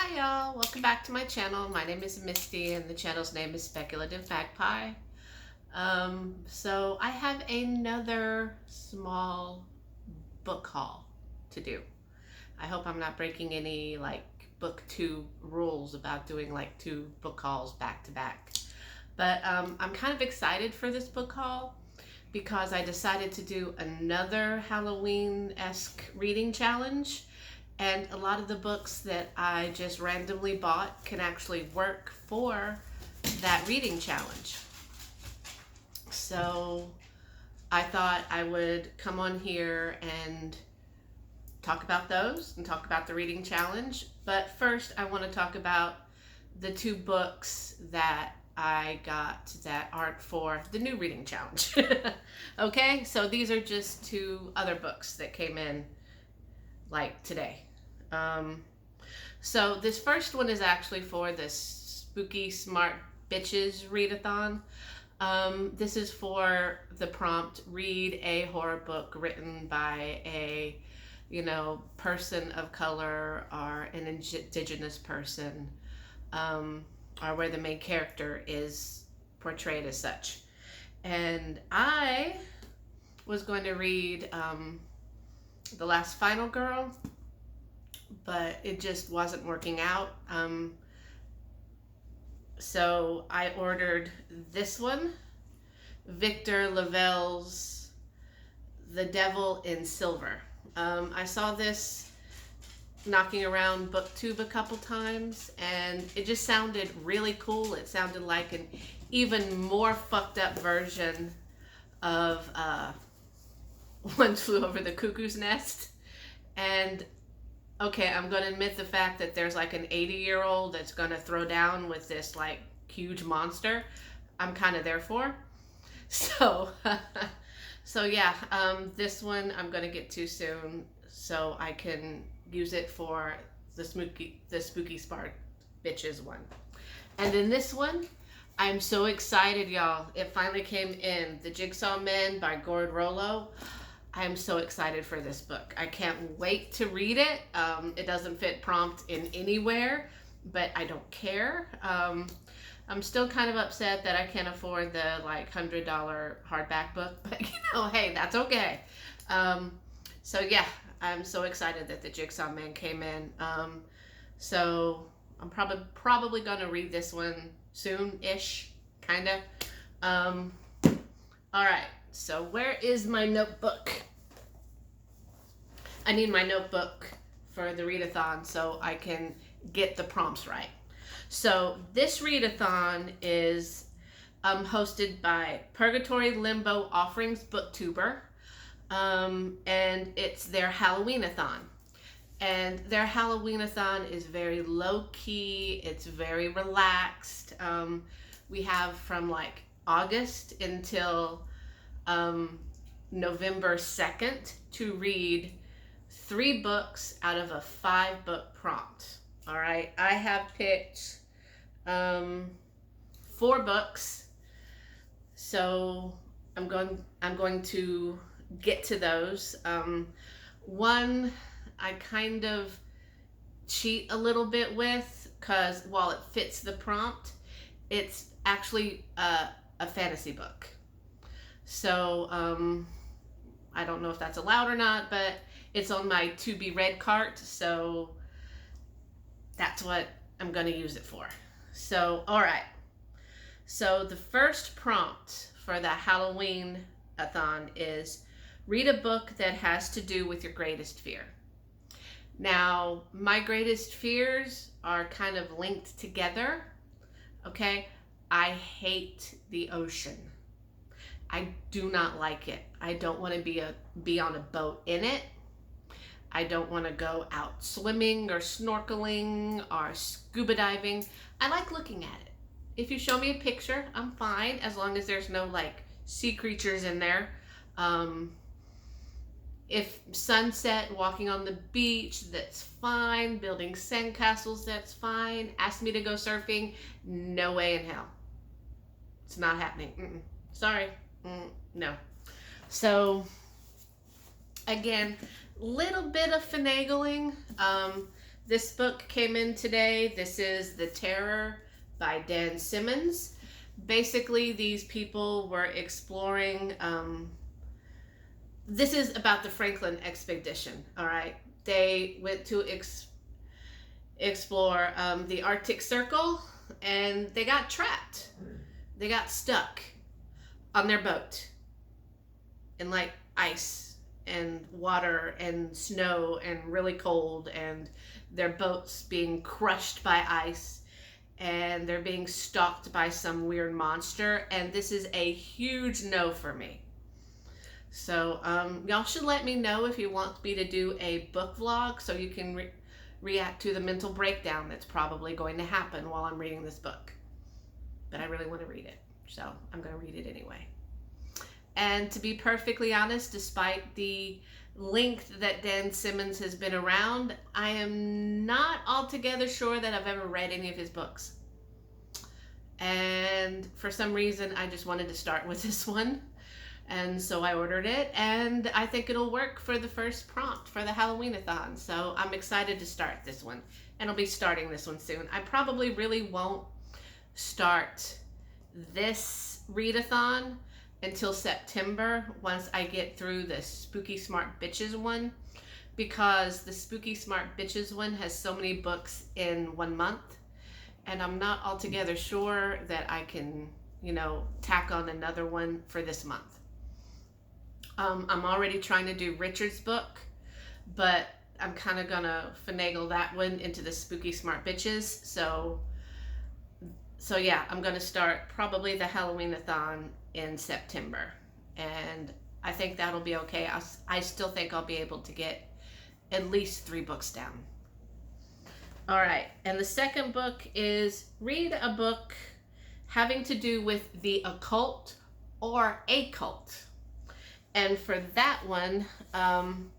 Hi y'all, welcome back to my channel. My name is Misty and the channel's name is Speculative Magpie. So I have another small book haul to do. I hope I'm not breaking any like Booktube rules about doing like two book hauls back to back. But I'm kind of excited for this book haul because I decided to do another Halloween-esque reading challenge. And a lot of the books that I just randomly bought can actually work for that reading challenge. So I thought I would come on here and talk about those and talk about the reading challenge. But first I want to talk about the two books that I got that aren't for the new reading challenge. Okay, so these are just two other books that came in like today. So this first one is actually for the Spooky Smart Bitches Read A Thon. This is for the prompt, read a horror book written by a, person of color or an indigenous person, or where the main character is portrayed as such. And I was going to read The Last Final Girl, but it just wasn't working out. So I ordered this one, Victor Lavelle's The Devil in Silver. I saw this knocking around Booktube a couple times, and it just sounded really cool. It sounded like an even more fucked up version of One Flew Over the Cuckoo's Nest. And okay, I'm going to admit the fact that there's like an 80-year-old that's going to throw down with this like huge monster. I'm kind of there for. So, yeah, this one I'm going to get to soon so I can use it for the Spooky Smart Bitches one. And then this one, I'm so excited, y'all. It finally came in. The Jigsaw Men by Gord Rollo. I'm so excited for this book. I can't wait to read it. It doesn't fit prompt in anywhere, but I don't care. I'm still kind of upset that I can't afford the like $100 hardback book, but hey, that's okay. So yeah, I'm so excited that the Jigsaw Man came in. So I'm probably gonna read this one soon-ish, kinda. All right. So where is my notebook? I need my notebook for the readathon so I can get the prompts right. So this readathon is hosted by Purgatory, Limbo, Offerings, Booktuber, and it's their Halloween-athon. And their Halloween-athon is very low-key. It's very relaxed. We have from like August until November 2nd to read 3 books out of a 5-book prompt. All right, I have picked 4 books, so I'm going to get to those. One I kind of cheat a little bit with because while it fits the prompt, it's actually a fantasy book. So I don't know if that's allowed or not, but it's on my to be read cart, so that's what I'm going to use it for. So, all right. So the first prompt for the Halloween-athon is read a book that has to do with your greatest fear. Now, my greatest fears are kind of linked together, okay? I hate the ocean. I do not like it. I don't want to be on a boat in it. I don't want to go out swimming or snorkeling or scuba diving. I like looking at it. If you show me a picture, I'm fine as long as there's no like sea creatures in there. If sunset, walking on the beach, that's fine. Building sandcastles, that's fine. Ask me to go surfing, no way in hell. It's not happening. Sorry. No. So again, little bit of finagling. This book came in today. This is The Terror by Dan Simmons. Basically, these people were exploring, this is about the Franklin expedition, all right? They went to explore the Arctic Circle, and they got trapped. They got stuck on their boat in like ice and water and snow and really cold, and their boat's being crushed by ice, and they're being stalked by some weird monster, and this is a huge no for me. So y'all should let me know if you want me to do a book vlog so you can react to the mental breakdown that's probably going to happen while I'm reading this book. But I really want to read it, so I'm going to read it anyway. And to be perfectly honest, despite the length that Dan Simmons has been around, I am not altogether sure that I've ever read any of his books. And for some reason, I just wanted to start with this one. And so I ordered it, and I think it'll work for the first prompt for the Halloween-athon. So I'm excited to start this one, and I'll be starting this one soon. I probably really won't start this read-a-thon until September, once I get through the Spooky Smart Bitches one, because the Spooky Smart Bitches one has so many books in 1 month, and I'm not altogether sure that I can, you know, tack on another one for this month. I'm already trying to do Richard's book, but I'm kind of gonna finagle that one into the Spooky Smart Bitches. So yeah, I'm gonna start probably the Halloween-athon in September, and I think that'll be okay. I still think I'll be able to get at least 3 books down. All right, and the second book is read a book having to do with the occult or a cult. And for that one, I'm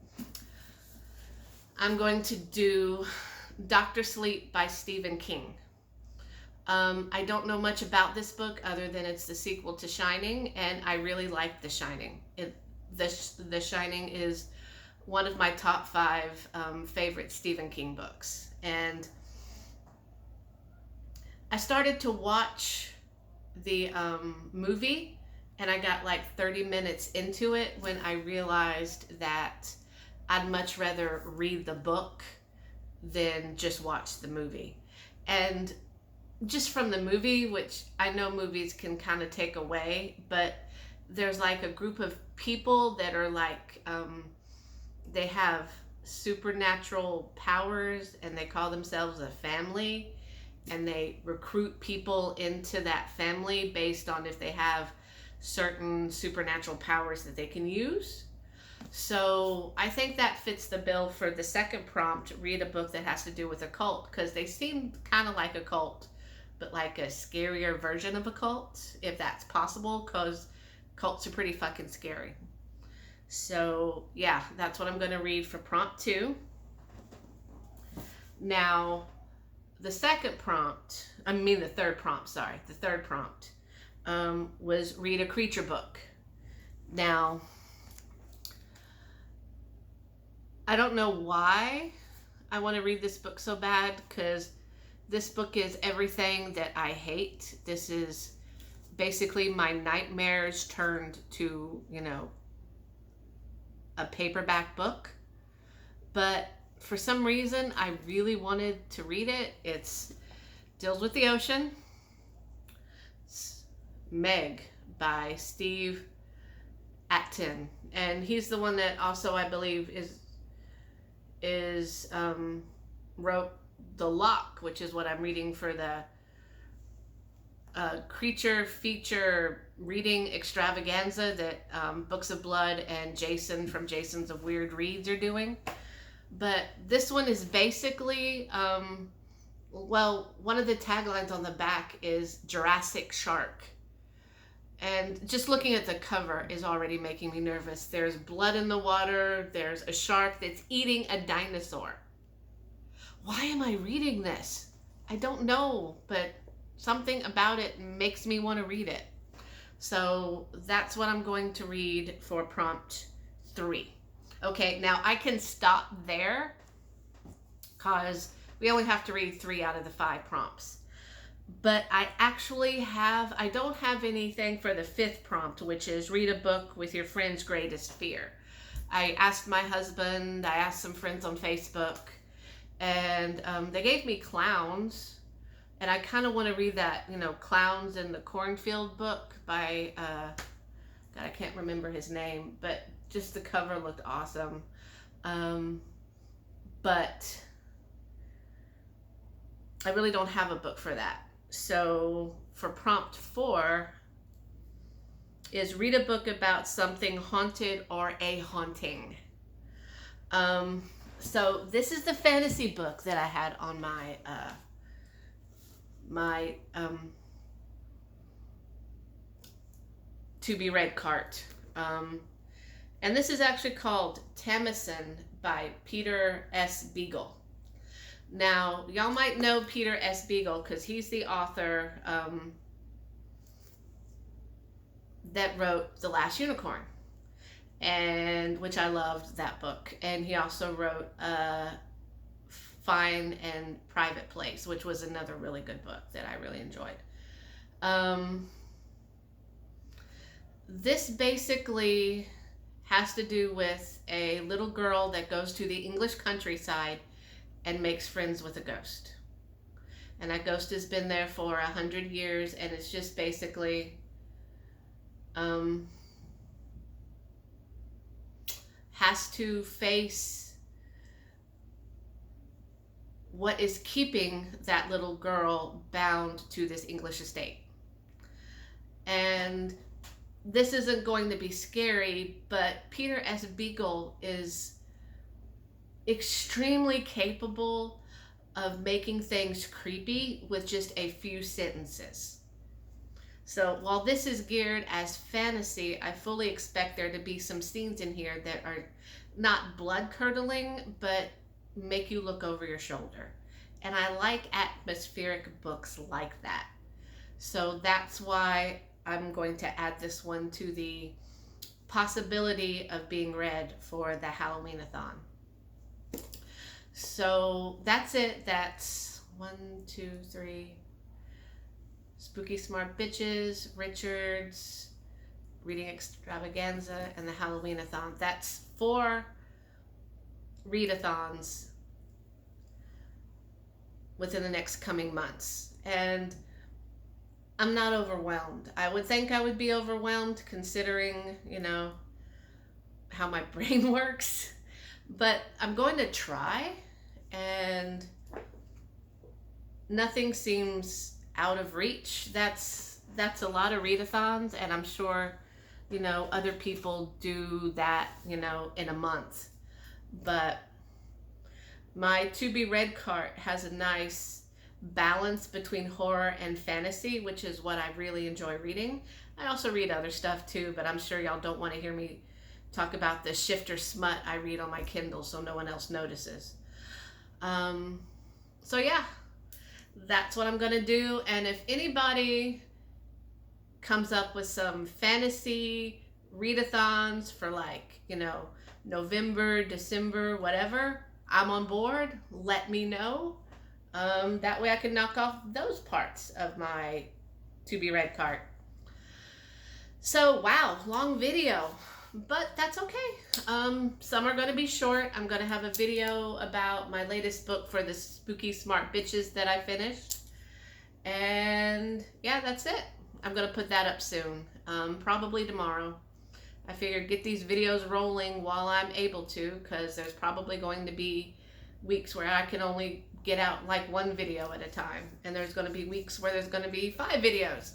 going to do Dr. Sleep by Stephen King. I don't know much about this book other than it's the sequel to Shining, and I really like The Shining. The Shining is one of my top 5 favorite Stephen King books. And I started to watch the movie, and I got like 30 minutes into it when I realized that I'd much rather read the book than just watch the movie. And just from the movie, which I know movies can kind of take away, but there's like a group of people that are like, they have supernatural powers, and they call themselves a family, and they recruit people into that family based on if they have certain supernatural powers that they can use. So I think that fits the bill for the second prompt, read a book that has to do with a cult, because they seem kind of like a cult, but like a scarier version of a cult, if that's possible, because cults are pretty fucking scary. So yeah, that's what I'm going to read for prompt 2. Now, the third prompt, was read a creature book. Now, I don't know why I want to read this book so bad, because this book is everything that I hate. This is basically my nightmares turned to, you know, a paperback book. But for some reason, I really wanted to read it. It deals with the ocean. It's Meg by Steve Atten, and he's the one that also, I believe, wrote The Lock, which is what I'm reading for the creature feature reading extravaganza that Books of Blood and Jason from Jason's of Weird Reads are doing. But this one is basically, well, one of the taglines on the back is Jurassic Shark. And just looking at the cover is already making me nervous. There's blood in the water. There's a shark that's eating a dinosaur. Why am I reading this? I don't know, but something about it makes me want to read it. So that's what I'm going to read for prompt 3. Okay, now I can stop there because we only have to read 3 out of the 5 prompts. But I don't have anything for the 5th prompt, which is read a book with your friend's greatest fear. I asked my husband, I asked some friends on Facebook, and they gave me clowns. And I kind of want to read that, Clowns in the Cornfield book by, God, I can't remember his name, but just the cover looked awesome. But I really don't have a book for that. So for prompt 4 is read a book about something haunted or a haunting. So this is the fantasy book that I had on my to be read cart. And this is actually called Tamison by Peter S. Beagle. Now, y'all might know Peter S. Beagle because he's the author that wrote The Last Unicorn, and which I loved that book. And he also wrote Fine and Private Place, which was another really good book that I really enjoyed. This basically has to do with a little girl that goes to the English countryside and makes friends with a ghost. And that ghost has been there for 100 years, and it's just basically has to face what is keeping that little girl bound to this English estate. And this isn't going to be scary, but Peter S. Beagle is extremely capable of making things creepy with just a few sentences. So while this is geared as fantasy, I fully expect there to be some scenes in here that are not blood-curdling, but make you look over your shoulder. And I like atmospheric books like that. So that's why I'm going to add this one to the possibility of being read for the Halloween-athon. So that's it. That's 1, 2, 3. Spooky Smart Bitches, Richards, Reading Extravaganza, and the Halloween-athon. That's 4 readathons within the next coming months. And I'm not overwhelmed. I would think I would be overwhelmed considering, how my brain works. But I'm going to try, and nothing seems out of reach. That's a lot of readathons, and I'm sure, other people do that, in a month. But my to be read cart has a nice balance between horror and fantasy, which is what I really enjoy reading. I also read other stuff too, but I'm sure y'all don't want to hear me talk about the shifter smut I read on my Kindle so no one else notices. So yeah, that's what I'm gonna do. And if anybody comes up with some fantasy readathons for November, December, whatever, I'm on board. Let me know. That way I can knock off those parts of my to be read cart. So wow, long video, but that's okay. Some are going to be short. I'm going to have a video about my latest book for the Spooky Smart Bitches that I finished. And yeah, that's it. I'm going to put that up soon, probably tomorrow. I figured get these videos rolling while I'm able to, because there's probably going to be weeks where I can only get out like 1 video at a time, and there's going to be weeks where there's going to be 5 videos.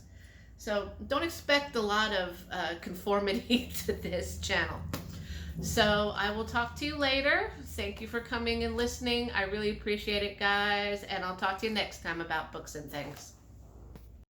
So don't expect a lot of conformity to this channel. So I will talk to you later. Thank you for coming and listening. I really appreciate it, guys, and I'll talk to you next time about books and things.